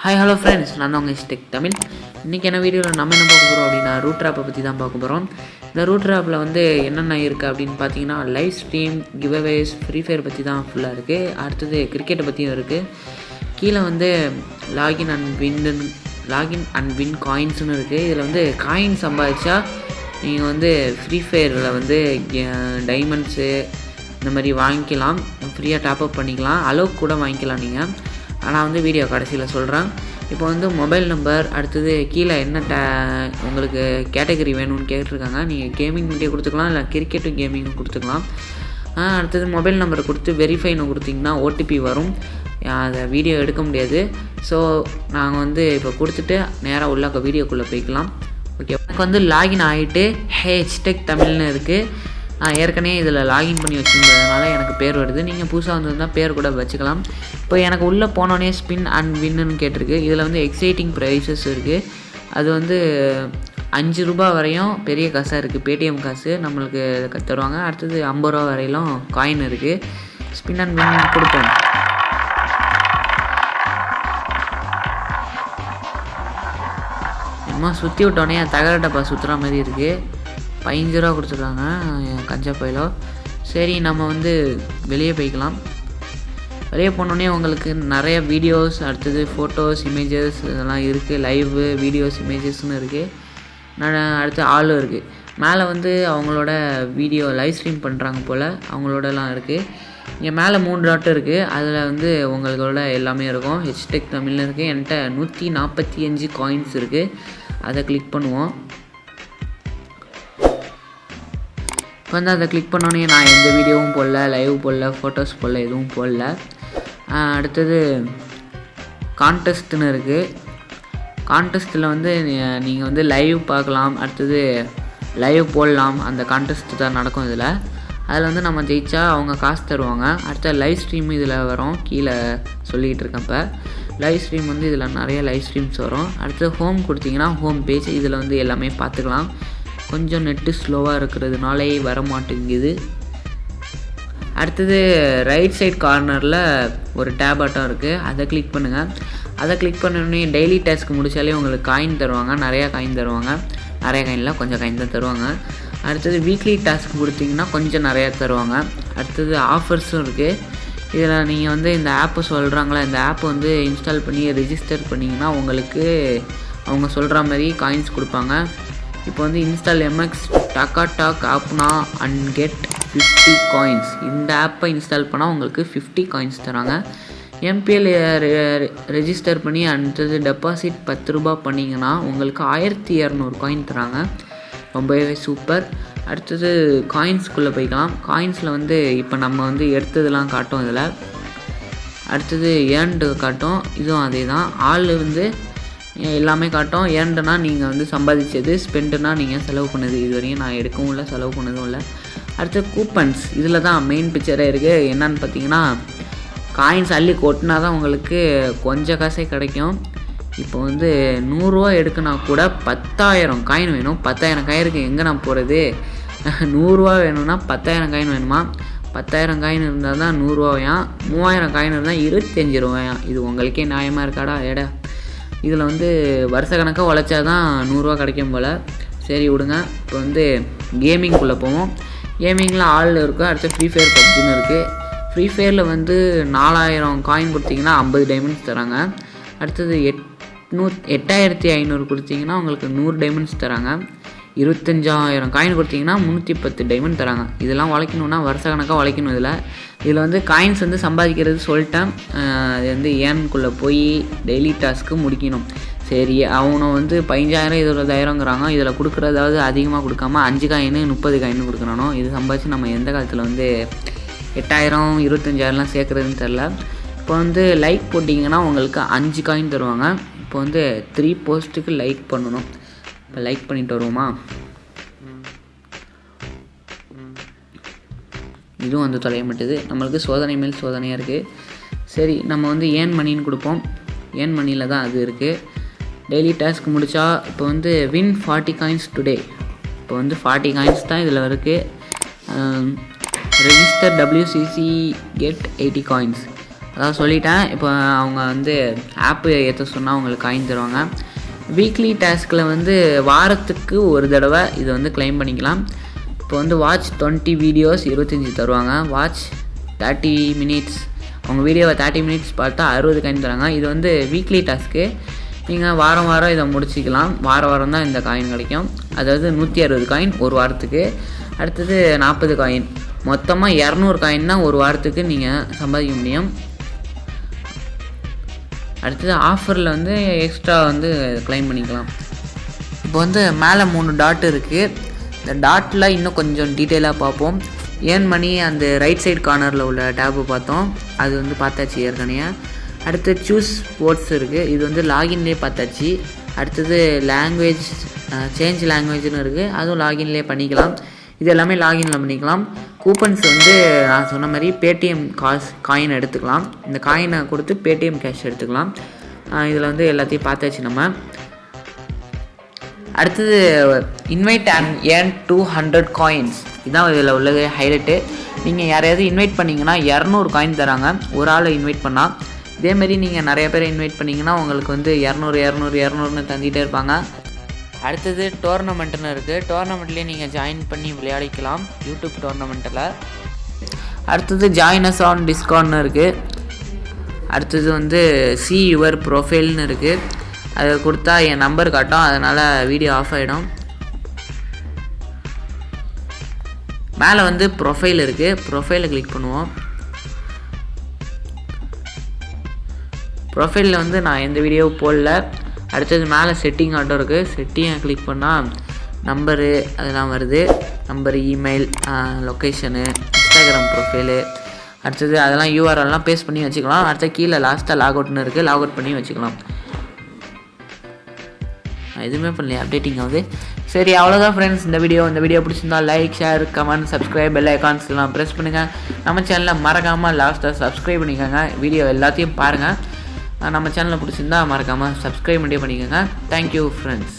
Hi hello friends, நான் தான் உங்கள் டெக் தமிழ். இன்றைக்கி என்ன வீடியோவில் நம்ம என்ன பார்க்க போகிறோம் அப்படின்னா ரூட்டர் ஆப்பை பற்றி தான் பார்க்க போகிறோம். இந்த ரூட்டர் ஆப்பில் வந்து என்னென்ன இருக்குது அப்படின்னு பார்த்தீங்கன்னா live stream, giveaways, free fire பற்றி தான் ஃபுல்லாக இருக்குது. அடுத்தது கிரிக்கெட்டை பற்றியும் இருக்குது. கீழே வந்து லாகின் அண்ட் வின் காயின்ஸ்னு இருக்குது. இதில் வந்து காயின் சம்பாதிச்சா நீங்கள் வந்து ஃப்ரீ ஃபயரில் வந்து டைமண்ட்ஸு இந்த மாதிரி வாங்கிக்கலாம், ஃப்ரீயாக டாப்அப் பண்ணிக்கலாம், அளவுக்கு கூட வாங்கிக்கலாம் நீங்கள். ஆனால் வந்து வீடியோ கடைசியில் சொல்கிறேன். இப்போ வந்து மொபைல் நம்பர், அடுத்தது கீழே என்ன உங்களுக்கு கேட்டகரி வேணும்னு கேட்டிருக்காங்க. நீங்கள் கேமிங் மட்டும் கொடுத்துக்கலாம், இல்லை கிரிக்கெட்டும் கேமிங்கும் கொடுத்துக்கலாம். அடுத்தது மொபைல் நம்பர் கொடுத்து வெரிஃபைன்னு கொடுத்திங்கன்னா ஓடிபி வரும். அதை வீடியோ எடுக்க முடியாது. ஸோ நாங்கள் வந்து இப்போ கொடுத்துட்டு நேராக உள்ள வீடியோக்குள்ளே போய்க்கலாம். ஓகே, எனக்கு வந்து லாகின் ஆகிட்டு டெக் தமிழ்னு இருக்குது. நான் ஏற்கனவே இதில் லாகின் பண்ணி வச்சுருந்ததுனால எனக்கு பேர் வருது. நீங்கள் புதுசாக வந்திருந்தால் பேர் கூட வச்சுக்கலாம். இப்போ எனக்கு உள்ளே போனோடனே ஸ்பின் அண்ட் வின்னு கேட்டிருக்கு. இதில் வந்து எக்ஸைட்டிங் ப்ரைஸஸ் இருக்குது. அது வந்து 5 ரூபா வரையும் பெரிய காசாக இருக்குது, பேடிஎம் காசு நம்மளுக்கு தருவாங்க. அடுத்தது 50 ரூபா வரையிலும் காயின் இருக்குது. ஸ்பின் அண்ட் வின் கொடுப்போம். என்னமோ சுற்றி விட்டோடனே தகர டப்பா சுற்றுற மாதிரி இருக்குது. 15 ரூபா கொடுத்துருக்காங்க கஞ்சா பையிலோ. சரி, நம்ம வந்து வெளியே போய்க்கலாம். வெளியே போனோடனே உங்களுக்கு நிறைய வீடியோஸ், அடுத்தது ஃபோட்டோஸ், இமேஜஸ் இதெல்லாம் இருக்குது. லைவு வீடியோஸ், இமேஜஸ்னு இருக்குது. அடுத்து ஆளும் இருக்குது. மேலே வந்து அவங்களோட வீடியோ லைவ் ஸ்ட்ரீம் பண்ணுறாங்க போல், அவங்களோடலாம் இருக்குது. இங்கே மேலே 3 டாட் இருக்குது. அதில் வந்து உங்களோட எல்லாமே இருக்கும். டெக் தமிழ்னு இருக்குது. என்கிட்ட 145 காயின்ஸ் இருக்குது. அதை கிளிக் பண்ணுவோம். இப்போ வந்து அதை கிளிக் பண்ணோன்னே நான் எந்த வீடியோவும் போடல, லைவ் போடல, ஃபோட்டோஸ் போடல, எதுவும் போடல. அடுத்தது கான்டெஸ்ட்டுன்னு இருக்குது. கான்டெஸ்ட்டில் வந்து நீங்கள் வந்து லைவ் பார்க்கலாம், அடுத்தது லைவ் போடலாம். அந்த கான்டெஸ்ட்டு தான் நடக்கும் இதில். அதில் வந்து நம்ம ஜெயித்தா அவங்க காசு தருவாங்க. அடுத்த லைவ் ஸ்ட்ரீம் இதில் வரும். கீழே சொல்லிக்கிட்டு இருக்கப்போ லைவ் ஸ்ட்ரீம் வந்து இதில் நிறைய லைவ் ஸ்ட்ரீம்ஸ் வரும். அடுத்து ஹோம் கொடுத்தீங்கன்னா ஹோம் பேஜ், இதில் வந்து எல்லாமே பார்த்துக்கலாம். கொஞ்சம் நெட்டு ஸ்லோவாக இருக்கிறதுனாலே வர மாட்டேங்குது. அடுத்தது ரைட் சைட் கார்னரில் ஒரு டேப் ஆட்டம் இருக்குது. அதை கிளிக் பண்ணுங்கள். அதை கிளிக் பண்ணோடனே டெய்லி டாஸ்க் முடித்தாலே உங்களுக்கு காயின் தருவாங்க. நிறையா காயின் தருவாங்க. நிறைய காயினில் கொஞ்சம் காயின் தான் தருவாங்க. அடுத்தது வீக்லி டாஸ்க் கொடுத்திங்கன்னா கொஞ்சம் நிறையா தருவாங்க. அடுத்தது ஆஃபர்ஸும் இருக்குது. இதில் நீங்கள் வந்து இந்த ஆப்பை சொல்கிறாங்களா, இந்த ஆப்பை வந்து இன்ஸ்டால் பண்ணி ரெஜிஸ்டர் பண்ணிங்கன்னா உங்களுக்கு அவங்க சொல்கிற மாதிரி காயின்ஸ் கொடுப்பாங்க. இப்போ வந்து இன்ஸ்டால் எம்எக்ஸ் டாக் ஆப்னா அண்ட் கெட் 50 காயின்ஸ். இந்த ஆப்பை இன்ஸ்டால் பண்ணால் உங்களுக்கு 50 காயின்ஸ் தராங்க. எம்பிஎல் ரெஜிஸ்டர் பண்ணி அடுத்தது டெபாசிட் 10 ரூபா பண்ணிங்கன்னா உங்களுக்கு 1200 காயின் தராங்க. ரொம்பவே சூப்பர். அடுத்தது காயின்ஸ்குள்ளே போய்க்கலாம். காயின்ஸில் வந்து இப்போ நம்ம வந்து எடுத்ததெல்லாம் காட்டும் இதில். அடுத்தது ஏர்ன்டு காட்டும். இதுவும் அதே தான். ஆள் வந்து எல்லாமே காட்டும். ஏர்ண்டுனா நீங்கள் வந்து சம்பாதிச்சது, ஸ்பெண்டுனா நீங்கள் செலவு பண்ணது. இது வரையும் நான் எடுக்கவும் இல்லை, செலவு பண்ணதும் இல்லை. அடுத்து கூப்பன்ஸ், இதில் தான் மெயின் பிக்சரே இருக்குது. என்னன்னு பார்த்தீங்கன்னா காயின்ஸ் அள்ளி கொட்டினா தான் உங்களுக்கு கொஞ்சம் காசே கிடைக்கும். இப்போ வந்து 100 ரூபா எடுக்குன்னா கூட 10,000 காயின் வேணும். 10,000 காயினுக்கு எங்கே நான் போகிறது? 100 ரூபா வேணும்னா 10,000 காயின் வேணுமா? 10,000 காயின் இருந்தால் தான் 100 ரூபாயாம். 3000 காயின் இருந்தால் 25 ரூபாயாம். இது உங்களுக்கே நியாயமாக இருக்காடா ஏடா? இதில் வந்து வருஷ கணக்காக உழைச்சா தான் 100 ரூபா கிடைக்கும் போல். சரி விடுங்க. இப்போ வந்து கேமிங்குள்ளே போவோம். கேமிங்கில் ஆள் இருக்கும். அடுத்து ஃப்ரீ ஃபயர் பப்ஜின்னு இருக்குது. ஃப்ரீ ஃபயரில் வந்து 4000 காயின் கொடுத்தீங்கன்னா 50 டைமண்ட்ஸ் தராங்க. அடுத்தது 8500 கொடுத்தீங்கன்னா உங்களுக்கு 100 டைமண்ட்ஸ் தராங்க. 25,000 காயின் கொடுத்தீங்கன்னா 310 டைமண்ட் தராங்க. இதெல்லாம் உழைக்கணுன்னா வருஷ கணக்காக உழைக்கணும். இதில் வந்து காயின்ஸ் வந்து சம்பாதிக்கிறது சொல்லிட்டேன். அது வந்து ஏன்குள்ளே போய் டெய்லி டாஸ்க்கு முடிக்கணும். சரி, அவனை வந்து 15,000 20,000ங்கிறாங்க. இதில் கொடுக்குறதாவது அதிகமாக கொடுக்காம 5 காயின் 30 காயின் கொடுக்குறானோ. இது சம்பாதிச்சு நம்ம எந்த காலத்தில் வந்து 8,000 25,000லாம் சேர்க்குறதுன்னு தெரில. இப்போ வந்து லைக் போட்டிங்கன்னா உங்களுக்கு 5 காயின் தருவாங்க. இப்போ வந்து 3 போஸ்ட்டுக்கு லைக் பண்ணணும். இப்போ லைக் பண்ணிட்டு வருவோமா? இதுவும் வந்து தொலைய மாட்டுது. நம்மளுக்கு சோதனை மேல் சோதனையாக இருக்குது. சரி, நம்ம வந்து ஏன் மணின்னு கொடுப்போம். ஏன் மணியில் தான் அது இருக்குது. டெய்லி டாஸ்க் முடித்தா இப்போ வந்து வின் 40 காயின்ஸ் டுடே. இப்போ வந்து 40 காயின்ஸ் தான் இதில் இருக்குது. Register WCC get 80 coins. அதான் சொல்லிட்டேன். இப்போ அவங்க வந்து ஆப்பு ஏற்ற சொன்னால் அவங்களுக்கு காயின் தருவாங்க. வீக்லி டாஸ்கில் வந்து வாரத்துக்கு ஒரு தடவை இதை வந்து கிளைம் பண்ணிக்கலாம். இப்போ வந்து வாட்ச் 20 வீடியோஸ் 25 தருவாங்க. வாட்ச் 30 மினிட்ஸ், அவங்க வீடியோவை 30 மினிட்ஸ் பார்த்தா 60 காயின் தராங்க. இது வந்து வீக்லி டாஸ்க்கு. நீங்கள் வாரம் இதை முடிச்சிக்கலாம். வாரம் தான் இந்த காயின் கிடைக்கும். அதாவது 160 காயின் ஒரு வாரத்துக்கு. அடுத்தது 40 காயின், மொத்தமாக 200 காயின் தான் ஒரு வாரத்துக்கு நீங்கள் சம்பாதிக்க முடியும். அடுத்தது ஆஃபரில் வந்து எக்ஸ்ட்ரா வந்து கிளைம் பண்ணிக்கலாம். இப்போ வந்து மேலே 3 டாட் இருக்குது. இந்த டாட்டில் இன்னும் கொஞ்சம் டீட்டெயிலாக பார்ப்போம். ஏர்ன் மணி அந்த ரைட் சைடு கார்னரில் உள்ள டேப்பு பார்த்தோம், அது வந்து பார்த்தாச்சு ஏற்கனவே. அடுத்து சூஸ் ஸ்போர்ட்ஸ் இருக்குது, இது வந்து லாகின்லேயே பார்த்தாச்சு. அடுத்தது லாங்குவேஜ் சேஞ்ச் லாங்குவேஜ்னு இருக்குது, அதுவும் லாகின்லேயே பண்ணிக்கலாம். இது எல்லாமே லாகின்ல பண்ணிக்கலாம். கூப்பன்ஸ் வந்து நான் சொன்ன மாதிரி பேடிஎம் காயின் எடுத்துக்கலாம். இந்த காயினை கொடுத்து பேடிஎம் கேஷ் எடுத்துக்கலாம். இதில் வந்து எல்லாத்தையும் பார்த்தாச்சு நம்ம. அடுத்தது இன்வைட் அண்ட் ஏர்ன் 200 காயின்ஸ், இதுதான் இதில் உள்ளது ஹைலைட்டு. நீங்கள் யாரையாவது இன்வைட் பண்ணிங்கன்னா 200 காயின் தராங்க ஒரு ஆளை இன்வைட் பண்ணால். இதேமாரி நீங்கள் நிறைய பேரை இன்வைட் பண்ணிங்கன்னா உங்களுக்கு வந்து 200 தந்திகிட்டே இருப்பாங்க. அடுத்தது டோர்னமெண்ட்டுன்னு இருக்குது. டோர்னமெண்ட்லேயே நீங்கள் ஜாயின் பண்ணி விளையாடிக்கலாம் யூடியூப் டோர்னமெண்ட்டில். அடுத்தது ஜாயினஸ் ஆன் டிஸ்கவுண்ட்னு இருக்குது. அடுத்தது வந்து சி யுவர் ப்ரொஃபைல்னு இருக்குது. அதை கொடுத்தா என் நம்பர் காட்டும், அதனால் வீடியோ ஆஃப் ஆகிடும். மேலே வந்து ப்ரொஃபைல் இருக்குது, ப்ரொஃபைலை கிளிக் பண்ணுவோம். ப்ரொஃபைலில் வந்து நான் எந்த வீடியோவும் போடல. அடுத்தது மேலே செட்டிங் ஆட்டோ இருக்குது, செட்டிங்கை கிளிக் பண்ணால் நம்பரு அதெல்லாம் வருது. Number, email, location, Instagram profile, அடுத்தது அதெல்லாம் யூஆர்எல்லாம் பேஸ்ட் பண்ணி வச்சுக்கலாம். அடுத்த கீழே லாஸ்ட்டாக லாக் அவுட்னு இருக்குது, லாக் அவுட் பண்ணி வச்சுக்கலாம். எதுவுமே பண்ணல, அப்டேட்டிங் ஆகுது. சரி, அவ்வளோதான் ஃப்ரெண்ட்ஸ் இந்த வீடியோ பிடிச்சிருந்தா like, share, comment, subscribe, bell ஐகான்ஸ்லாம் ப்ரெஸ் பண்ணுங்கள். நம்ம சேனலில் மறக்காமல் லாஸ்ட்டாக சப்ஸ்கிரைப் பண்ணிக்கோங்க. வீடியோ எல்லாத்தையும் பாருங்கள். நம்ம சேனலில் பிடிச்சிருந்தா மறக்காமல் சப்ஸ்கிரைப் பண்ணிக்கோங்க. Thank you friends.